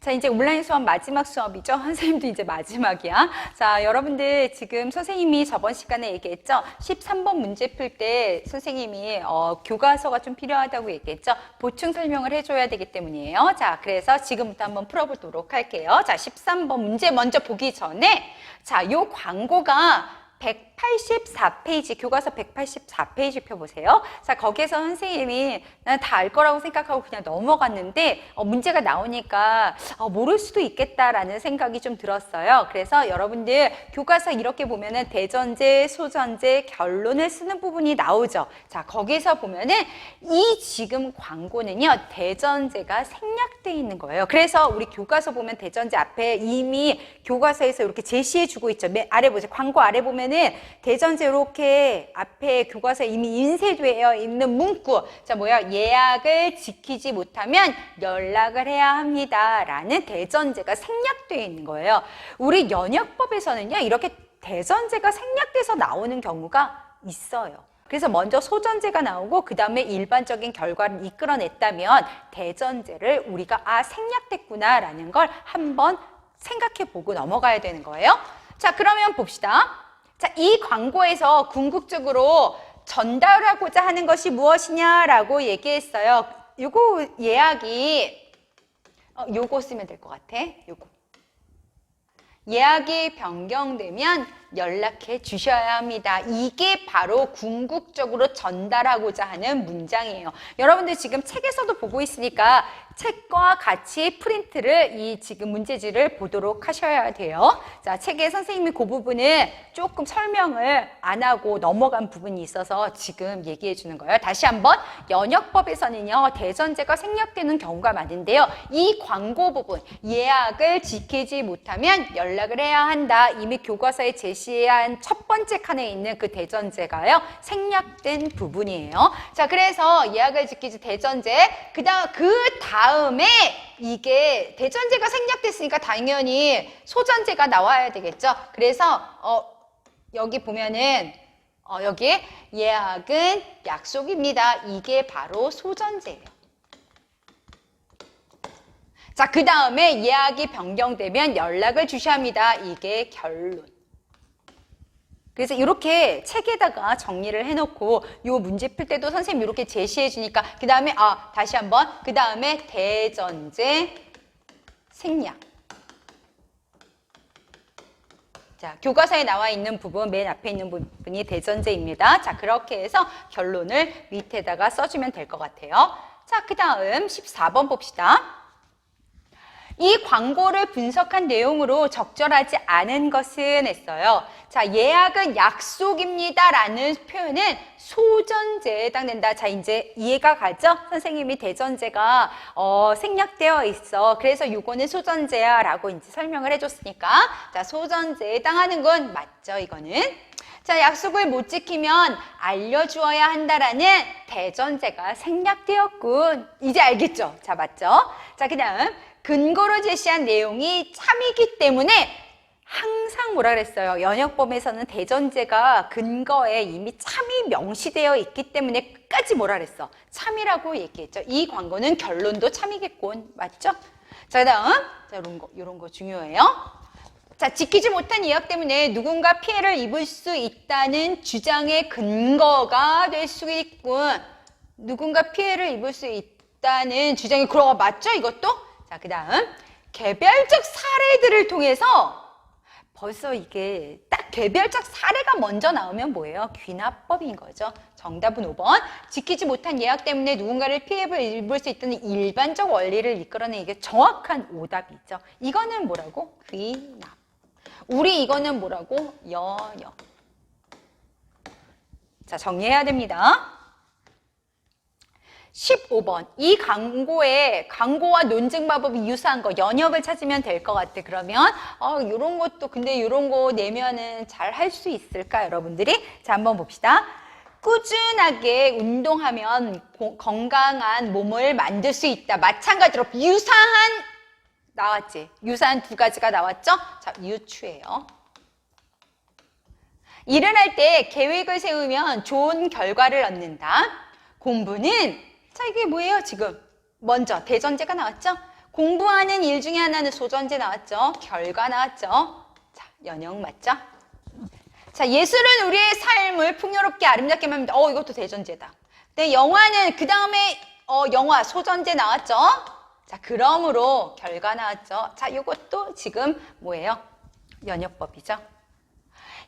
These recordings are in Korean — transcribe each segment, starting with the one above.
자, 이제 온라인 수업 마지막 수업이죠. 선생님도 이제 마지막이야. 자, 여러분들 지금 선생님이 저번 시간에 얘기했죠. 13번 문제 풀 때 선생님이 교과서가 좀 필요하다고 얘기했죠. 보충 설명을 해줘야 되기 때문이에요. 자, 그래서 지금부터 한번 풀어보도록 할게요. 자, 13번 문제 먼저 보기 전에 자, 요 광고가 184페이지, 교과서 184페이지 펴보세요. 자, 거기에서 선생님이 나는 다 알 거라고 생각하고 그냥 넘어갔는데 문제가 나오니까 모를 수도 있겠다라는 생각이 좀 들었어요. 그래서 여러분들 교과서 이렇게 보면은 대전제, 소전제, 결론을 쓰는 부분이 나오죠. 자, 거기서 보면은 이 지금 광고는요, 대전제가 생략되어 있는 거예요. 그래서 우리 교과서 보면 대전제 앞에 이미 교과서에서 이렇게 제시해주고 있죠. 맨 아래 보세요. 광고 아래 보면 대전제 이렇게 앞에 교과서에 이미 인쇄되어 있는 문구. 자, 뭐야? 예약을 지키지 못하면 연락을 해야 합니다. 라는 대전제가 생략되어 있는 거예요. 우리 연역법에서는요, 이렇게 대전제가 생략돼서 나오는 경우가 있어요. 그래서 먼저 소전제가 나오고 그 다음에 일반적인 결과를 이끌어냈다면 대전제를 우리가 생략됐구나 라는 걸 한번 생각해 보고 넘어가야 되는 거예요. 자, 그러면 봅시다. 자, 이 광고에서 궁극적으로 전달하고자 하는 것이 무엇이냐라고 얘기했어요. 요거 예약이 요거 쓰면 될 것 같아. 요거. 예약이 변경되면 연락해 주셔야 합니다. 이게 바로 궁극적으로 전달하고자 하는 문장이에요. 여러분들 지금 책에서도 보고 있으니까 책과 같이 프린트를 이 지금 문제지를 보도록 하셔야 돼요. 자, 책에 선생님이 그 부분을 조금 설명을 안 하고 넘어간 부분이 있어서 지금 얘기해 주는 거예요. 다시 한번 연역법에서는요, 대전제가 생략되는 경우가 많은데요. 이 광고 부분, 예약을 지키지 못하면 연락을 해야 한다. 이미 교과서에 제시한 첫 번째 칸에 있는 그 대전제가요, 생략된 부분이에요. 자, 그래서 예약을 지키지 대전제, 그 다음에 이게 대전제가 생략됐으니까 당연히 소전제가 나와야 되겠죠. 그래서 여기 보면은 여기 예약은 약속입니다. 이게 바로 소전제예요. 자, 그 다음에 예약이 변경되면 연락을 주셔야 합니다. 이게 결론. 그래서 이렇게 책에다가 정리를 해놓고 요 문제 풀 때도 선생님이 이렇게 제시해 주니까 그 다음에 다시 한번 그 다음에 대전제 생략. 자, 교과서에 나와 있는 부분, 맨 앞에 있는 부분이 대전제입니다. 자, 그렇게 해서 결론을 밑에다가 써주면 될 것 같아요. 자, 그 다음 14번 봅시다. 이 광고를 분석한 내용으로 적절하지 않은 것은 했어요. 자, 예약은 약속입니다 라는 표현은 소전제에 해당된다. 자, 이제 이해가 가죠? 선생님이 대전제가 생략되어 있어. 그래서 이거는 소전제야 라고 이제 설명을 해줬으니까. 자, 소전제에 해당하는 건 맞죠, 이거는? 자, 약속을 못 지키면 알려주어야 한다라는 대전제가 생략되었군. 이제 알겠죠? 자, 맞죠? 자, 그 다음 근거로 제시한 내용이 참이기 때문에 항상 뭐라 그랬어요? 연역법에서는 대전제가 근거에 이미 참이 명시되어 있기 때문에 끝까지 뭐라 그랬어? 참이라고 얘기했죠. 이 광고는 결론도 참이겠군. 맞죠? 자, 그 다음 자, 이런 거 중요해요. 자, 지키지 못한 예약 때문에 누군가 피해를 입을 수 있다는 주장의 근거가 될 수 있군. 누군가 피해를 입을 수 있다는 주장이 그런 거 맞죠? 이것도? 자, 그 다음 개별적 사례들을 통해서 벌써 이게 딱 개별적 사례가 먼저 나오면 뭐예요? 귀납법인 거죠. 정답은 5번. 지키지 못한 예약 때문에 누군가를 피해를 입을 수 있다는 일반적 원리를 이끌어내는 이게 정확한 오답이죠. 이거는 뭐라고? 귀납. 우리 이거는 뭐라고? 연역. 자, 정리해야 됩니다. 15번. 이 광고와 논증 마법이 유사한 거 연역을 찾으면 될 것 같아. 그러면 이런 것도 근데 이런 거 내면은 잘 할 수 있을까, 여러분들이? 자, 한번 봅시다. 꾸준하게 운동하면 건강한 몸을 만들 수 있다. 마찬가지로 유사한 나왔지? 유사한 두 가지가 나왔죠? 자, 유추예요. 일을 할 때 계획을 세우면 좋은 결과를 얻는다. 공부는 자, 이게 뭐예요? 지금 먼저 대전제가 나왔죠? 공부하는 일 중에 하나는 소전제 나왔죠? 결과 나왔죠? 자, 연역 맞죠? 자, 예술은 우리의 삶을 풍요롭게 아름답게 만듭니다. 이것도 대전제다. 근데 영화는 그 다음에 영화 소전제 나왔죠? 자, 그러므로 결과 나왔죠? 자, 이것도 지금 뭐예요? 연역법이죠.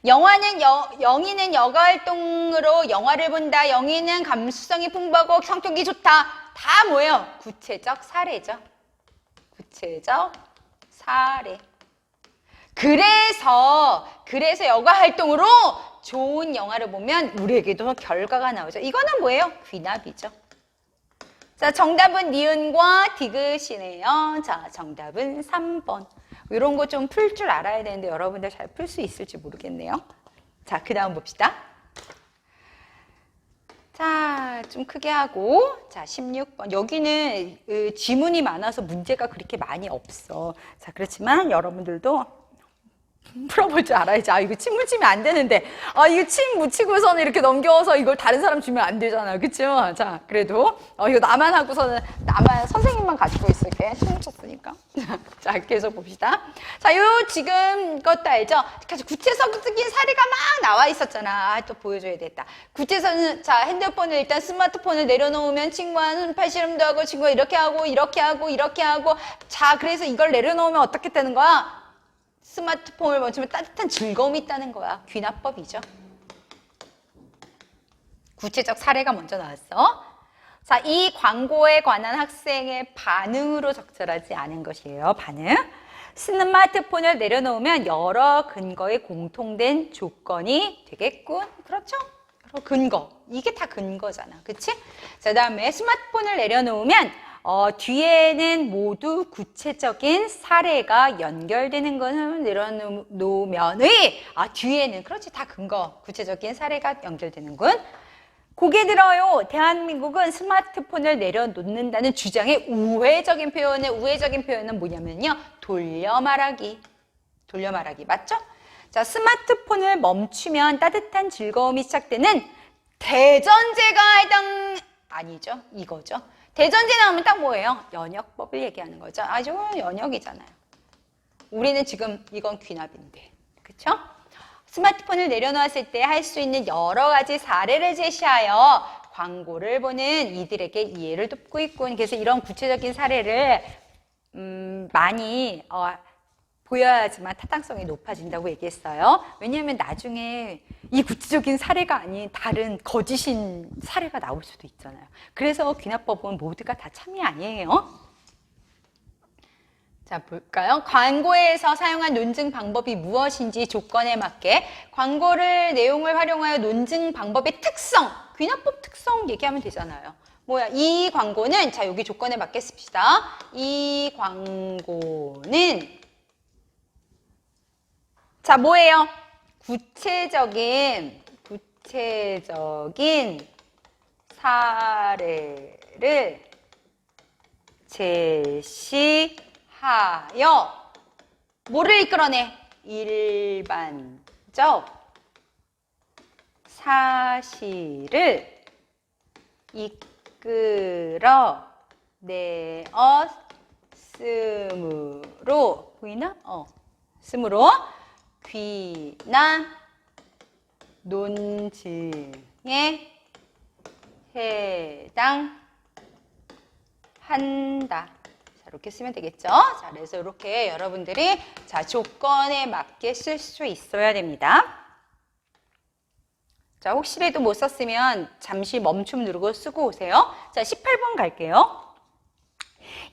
영화는 영희는 여가활동으로 영화를 본다. 영희는 감수성이 풍부하고 성격이 좋다. 다 뭐예요? 구체적 사례죠. 구체적 사례. 그래서 여가활동으로 좋은 영화를 보면 우리에게도 결과가 나오죠. 이거는 뭐예요? 귀납이죠. 자, 정답은 니은과 디귿이네요. 자, 정답은 3번. 이런 거 좀 풀 줄 알아야 되는데 여러분들 잘 풀 수 있을지 모르겠네요. 자, 그 다음 봅시다. 자, 좀 크게 하고, 자, 16번. 여기는 지문이 많아서 문제가 그렇게 많이 없어. 자, 그렇지만 여러분들도 풀어볼 줄 알아야지. 이거 침 묻히면 안 되는데. 이거 침 묻히고서는 이렇게 넘겨서 이걸 다른 사람 주면 안 되잖아요. 그쵸? 자, 그래도, 이거 나만 하고서는, 나만 선생님만 가지고 있을게. 침 묻혔으니까. 자, 계속 봅시다. 자, 지금 것도 알죠? 구체적인 사례가 막 나와 있었잖아. 또 보여줘야 되겠다. 구체적인, 자, 핸드폰을 일단 스마트폰을 내려놓으면 친구와 팔씨름도 하고, 친구가 이렇게 하고, 이렇게 하고, 이렇게 하고. 자, 그래서 이걸 내려놓으면 어떻게 되는 거야? 스마트폰을 멈추면 따뜻한 즐거움이 있다는 거야. 귀납법이죠. 구체적 사례가 먼저 나왔어. 자, 이 광고에 관한 학생의 반응으로 적절하지 않은 것이에요. 반응. 스마트폰을 내려놓으면 여러 근거에 공통된 조건이 되겠군. 그렇죠? 여러 근거. 이게 다 근거잖아. 그치? 자, 그 다음에 스마트폰을 내려놓으면 뒤에는 모두 구체적인 사례가 연결되는 것을 내려놓으면의 뒤에는 그렇지 다 근거 구체적인 사례가 연결되는군. 고개 들어요. 대한민국은 스마트폰을 내려놓는다는 주장의 우회적인 표현은 뭐냐면요. 돌려 말하기 맞죠? 자, 스마트폰을 멈추면 따뜻한 즐거움이 시작되는 대전제가 아니죠. 이거죠. 대전제 나오면 딱 뭐예요? 연역법을 얘기하는 거죠. 이건 연역이잖아요. 우리는 지금 이건 귀납인데. 그쵸? 스마트폰을 내려놓았을 때 할 수 있는 여러 가지 사례를 제시하여 광고를 보는 이들에게 이해를 돕고 있군. 그래서 이런 구체적인 사례를 많이 보여야지만 타당성이 높아진다고 얘기했어요. 왜냐하면 나중에 이 구체적인 사례가 아닌 다른 거짓인 사례가 나올 수도 있잖아요. 그래서 귀납법은 모두가 다 참이 아니에요. 자, 볼까요? 광고에서 사용한 논증 방법이 무엇인지 조건에 맞게 광고를 내용을 활용하여 논증 방법의 특성, 귀납법 특성 얘기하면 되잖아요. 이 광고는 자, 여기 조건에 맞게 씁시다. 이 광고는 자, 뭐예요? 구체적인 사례를 제시하여 뭐를 이끌어내? 일반적 사실을 이끌어내었으므로 보이나? 쓰므로 귀납 논증에 해당한다. 자, 이렇게 쓰면 되겠죠? 자, 그래서 이렇게 여러분들이 자, 조건에 맞게 쓸 수 있어야 됩니다. 자, 혹시라도 못 썼으면 잠시 멈춤 누르고 쓰고 오세요. 자, 18번 갈게요.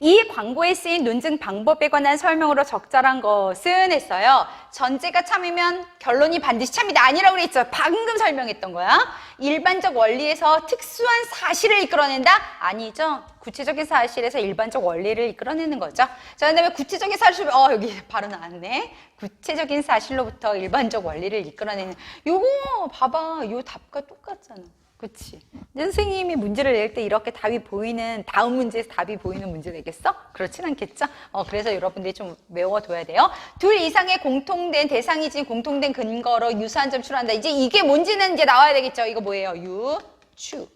이 광고에 쓰인 논증 방법에 관한 설명으로 적절한 것은 했어요. 전제가 참이면 결론이 반드시 참이다. 아니라고 그랬죠. 방금 설명했던 거야. 일반적 원리에서 특수한 사실을 이끌어낸다? 아니죠. 구체적인 사실에서 일반적 원리를 이끌어내는 거죠. 자, 그 다음에 구체적인 사실, 여기 바로 나왔네. 구체적인 사실로부터 일반적 원리를 이끌어내는. 요거 봐봐. 요 답과 똑같잖아. 그치? 선생님이 문제를 낼 때 이렇게 답이 보이는, 다음 문제에서 답이 보이는 문제를 내겠어? 그렇진 않겠죠? 그래서 여러분들이 좀 외워둬야 돼요. 둘 이상의 공통된 대상이지 공통된 근거로 유사한 점 추론한다. 이제 이게 뭔지는 이제 나와야 되겠죠? 이거 뭐예요? 유추.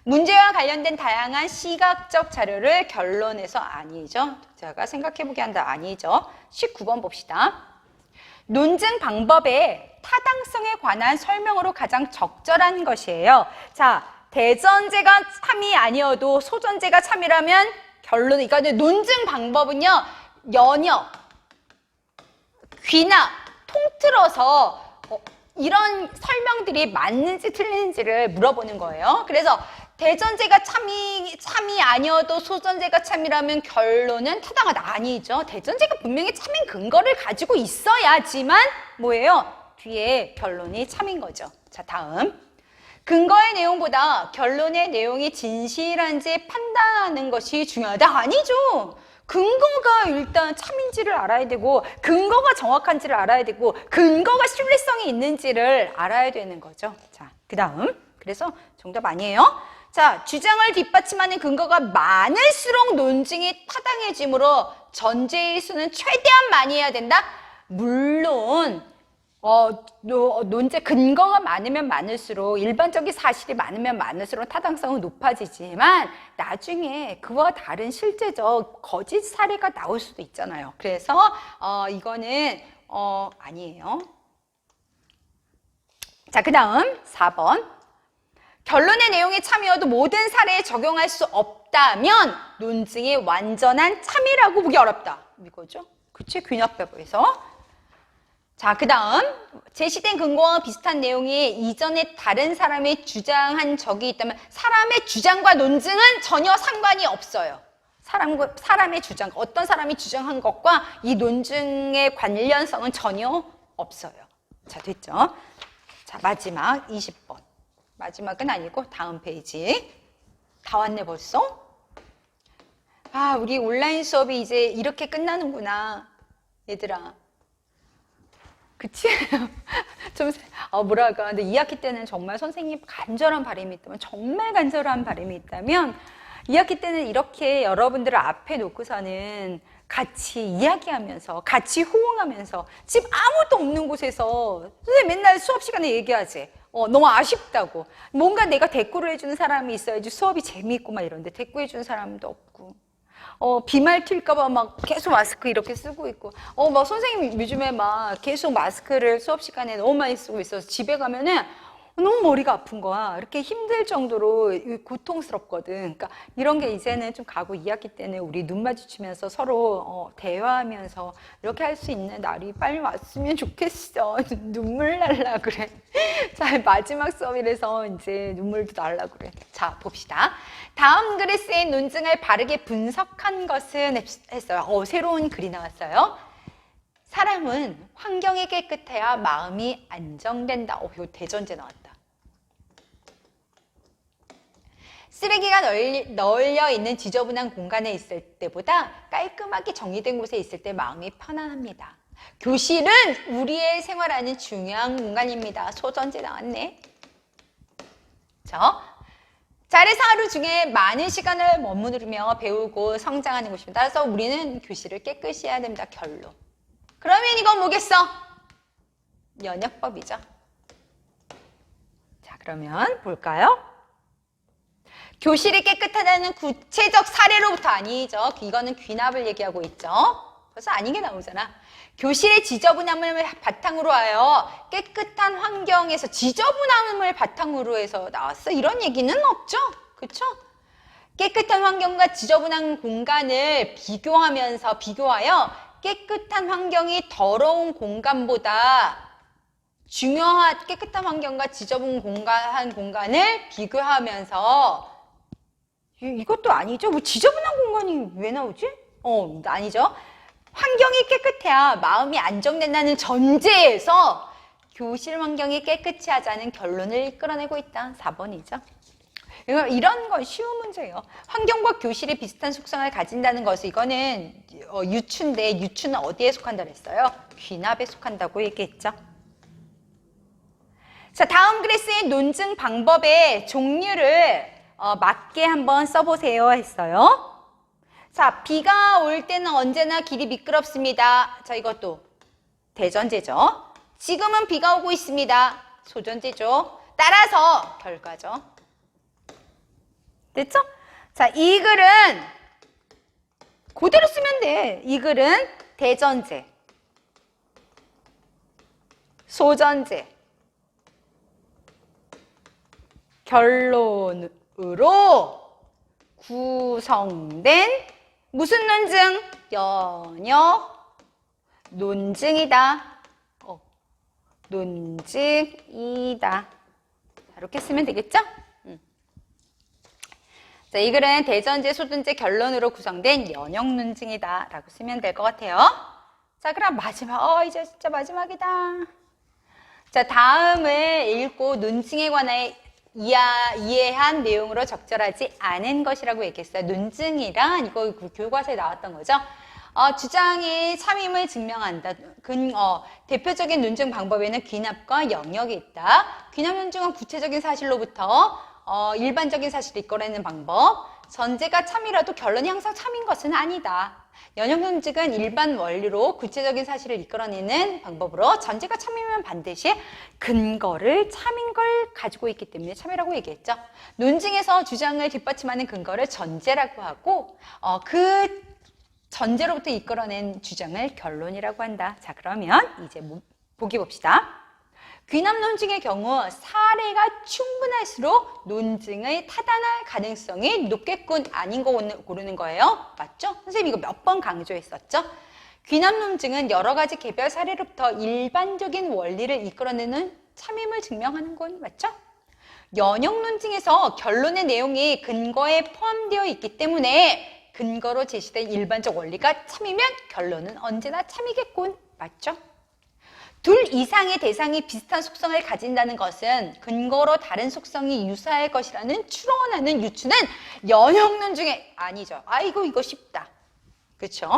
문제와 관련된 다양한 시각적 자료를 결론에서 아니죠. 독자가 생각해보게 한다. 아니죠. 19번 봅시다. 논증 방법의 타당성에 관한 설명으로 가장 적절한 것이에요. 자, 대전제가 참이 아니어도 소전제가 참이라면 결론은 이거는 논증 방법은요. 연역, 귀납, 통틀어서 이런 설명들이 맞는지 틀리는지를 물어보는 거예요. 그래서 대전제가 참이 아니어도 소전제가 참이라면 결론은 타당하다. 아니죠. 대전제가 분명히 참인 근거를 가지고 있어야지만 뭐예요? 뒤에 결론이 참인 거죠. 자, 다음. 근거의 내용보다 결론의 내용이 진실한지 판단하는 것이 중요하다. 아니죠. 근거가 일단 참인지를 알아야 되고 근거가 정확한지를 알아야 되고 근거가 신뢰성이 있는지를 알아야 되는 거죠. 자, 그 다음. 그래서 정답 아니에요. 자, 주장을 뒷받침하는 근거가 많을수록 논증이 타당해지므로 전제의 수는 최대한 많이 해야 된다? 물론 논제 근거가 많으면 많을수록 일반적인 사실이 많으면 많을수록 타당성은 높아지지만 나중에 그와 다른 실제적 거짓 사례가 나올 수도 있잖아요. 그래서 이거는 아니에요. 자, 그 다음 4번. 결론의 내용이 참이어도 모든 사례에 적용할 수 없다면 논증이 완전한 참이라고 보기 어렵다. 이거죠. 그치? 귀납법에서. 자, 그 다음 제시된 근거와 비슷한 내용이 이전에 다른 사람이 주장한 적이 있다면 사람의 주장과 논증은 전혀 상관이 없어요. 사람의 주장, 어떤 사람이 주장한 것과 이 논증의 관련성은 전혀 없어요. 자, 됐죠? 자, 마지막 20번. 마지막은 아니고 다음 페이지. 다 왔네 벌써? 아, 우리 온라인 수업이 이제 이렇게 끝나는구나. 얘들아. 그치? 좀, 뭐랄까. 근데 2학기 때는 정말 선생님 간절한 바람이 있다면, 정말 간절한 바람이 있다면, 2학기 때는 이렇게 여러분들을 앞에 놓고서는 같이 이야기하면서, 같이 호응하면서, 집 아무도 없는 곳에서, 선생님 맨날 수업 시간에 얘기하지. 너무 아쉽다고. 뭔가 내가 대꾸를 해주는 사람이 있어야지 수업이 재미있고 막 이런데 대꾸해주는 사람도 없고. 비말 튈까봐 막 계속 마스크 이렇게 쓰고 있고. 막 선생님 요즘에 막 계속 마스크를 수업 시간에 너무 많이 쓰고 있어서 집에 가면은 너무 머리가 아픈 거야. 이렇게 힘들 정도로 고통스럽거든. 그러니까 이런 게 이제는 좀 가고 2학기 때는 우리 눈 마주치면서 서로 대화하면서 이렇게 할 수 있는 날이 빨리 왔으면 좋겠어. 눈물 날라 그래. 자, 마지막 수업이라서 이제 눈물도 날라 그래. 자, 봅시다. 다음 글에 쓰인 논증을 바르게 분석한 것은 했어요. 새로운 글이 나왔어요. 사람은 환경이 깨끗해야 마음이 안정된다. 이거 대전제 나왔다. 쓰레기가 널려 있는 지저분한 공간에 있을 때보다 깔끔하게 정리된 곳에 있을 때 마음이 편안합니다. 교실은 우리의 생활하는 중요한 공간입니다. 소전제 나왔네. 그래서 하루 중에 많은 시간을 머무르며 배우고 성장하는 곳입니다. 따라서 우리는 교실을 깨끗이 해야 됩니다. 결론. 그러면 이건 뭐겠어? 연역법이죠. 자, 그러면 볼까요? 교실이 깨끗하다는 구체적 사례로부터 아니죠. 이거는 귀납을 얘기하고 있죠. 벌써 아닌 게 나오잖아. 교실의 지저분함을 바탕으로 하여 깨끗한 환경에서 지저분함을 바탕으로 해서 나왔어. 이런 얘기는 없죠. 그렇죠? 깨끗한 환경과 지저분한 공간을 비교하여 깨끗한 환경이 더러운 공간보다 깨끗한 환경과 지저분한 공간을 비교하면서 이것도 아니죠? 뭐 지저분한 공간이 왜 나오지? 아니죠. 환경이 깨끗해야 마음이 안정된다는 전제에서 교실 환경이 깨끗이 하자는 결론을 이끌어내고 있다. 4번이죠. 이런 건 쉬운 문제예요. 환경과 교실이 비슷한 속성을 가진다는 것은 이거는 유추인데 유추는 어디에 속한다 그랬어요? 귀납에 속한다고 얘기했죠. 자, 다음 글에 쓰인 논증 방법의 종류를 맞게 한번 써보세요 했어요. 자, 비가 올 때는 언제나 길이 미끄럽습니다. 자, 이것도 대전제죠. 지금은 비가 오고 있습니다. 소전제죠. 따라서 결과죠. 됐죠? 자, 이 글은 그대로 쓰면 돼. 이 글은 대전제, 소전제, 결론으로 구성된 무슨 논증? 연역 논증이다. 논증이다. 이렇게 쓰면 되겠죠? 자, 이 글은 대전제, 소전제, 결론으로 구성된 연역 논증이다 라고 쓰면 될 것 같아요. 자, 그럼 마지막, 이제 진짜 마지막이다. 자, 다음을 읽고 논증에 관해 이해한 내용으로 적절하지 않은 것이라고 얘기했어요. 논증이란 이거 교과서에 나왔던 거죠. 주장의 참임을 증명한다. 대표적인 논증 방법에는 귀납과 영역이 있다. 귀납 논증은 구체적인 사실로부터 일반적인 사실을 이끌어내는 방법. 전제가 참이라도 결론이 항상 참인 것은 아니다. 연역 논증은 일반 원리로 구체적인 사실을 이끌어내는 방법으로 전제가 참이면 반드시 근거를 참인 걸 가지고 있기 때문에 참이라고 얘기했죠. 논증에서 주장을 뒷받침하는 근거를 전제라고 하고 그 전제로부터 이끌어낸 주장을 결론이라고 한다. 자, 그러면 이제 보기 봅시다. 귀납 논증의 경우 사례가 충분할수록 논증의 타당할 가능성이 높겠군. 아닌 거 고르는 거예요. 맞죠? 선생님 이거 몇 번 강조했었죠? 귀납 논증은 여러 가지 개별 사례로부터 일반적인 원리를 이끌어내는 참임을 증명하는 건 맞죠? 연역 논증에서 결론의 내용이 근거에 포함되어 있기 때문에 근거로 제시된 일반적 원리가 참이면 결론은 언제나 참이겠군. 맞죠? 둘 이상의 대상이 비슷한 속성을 가진다는 것은 근거로 다른 속성이 유사할 것이라는 추론하는 유추는 연역 논증에 아니죠. 아이고 이거 쉽다. 그렇죠?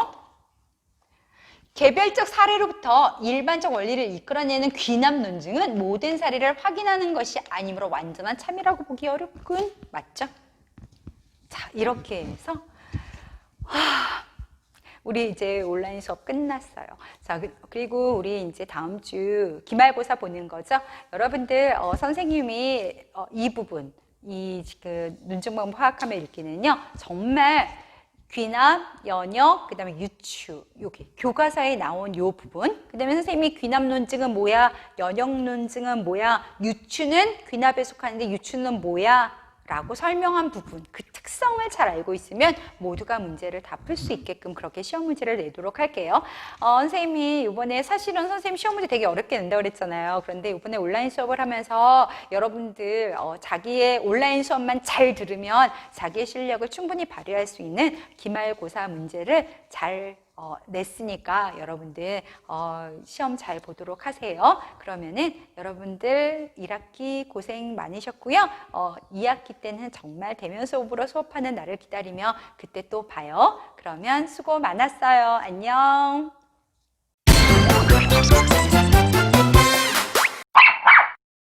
개별적 사례로부터 일반적 원리를 이끌어내는 귀납 논증은 모든 사례를 확인하는 것이 아니므로 완전한 참이라고 보기 어렵군. 맞죠? 자, 이렇게 해서 우리 이제 온라인 수업 끝났어요. 자, 그리고 우리 이제 다음 주 기말고사 보는 거죠. 여러분들, 선생님이 이 부분, 그 논증방 파악하며 읽기는요, 정말 귀납, 연역, 그 다음에 유추, 여기 교과서에 나온 요 부분, 그 다음에 선생님이 귀납 논증은 뭐야, 연역 논증은 뭐야, 유추는 귀납에 속하는데 유추는 뭐야, 라고 설명한 부분, 그 특성을 잘 알고 있으면 모두가 문제를 다 풀 수 있게끔 그렇게 시험 문제를 내도록 할게요. 선생님이 이번에 사실은 선생님 시험 문제 되게 어렵게 낸다고 그랬잖아요. 그런데 이번에 온라인 수업을 하면서 여러분들 자기의 온라인 수업만 잘 들으면 자기의 실력을 충분히 발휘할 수 있는 기말고사 문제를 잘 냈으니까 여러분들 시험 잘 보도록 하세요. 그러면은 여러분들 1학기 고생 많으셨고요. 2학기 때는 정말 대면 수업으로 수업하는 날을 기다리며 그때 또 봐요. 그러면 수고 많았어요. 안녕.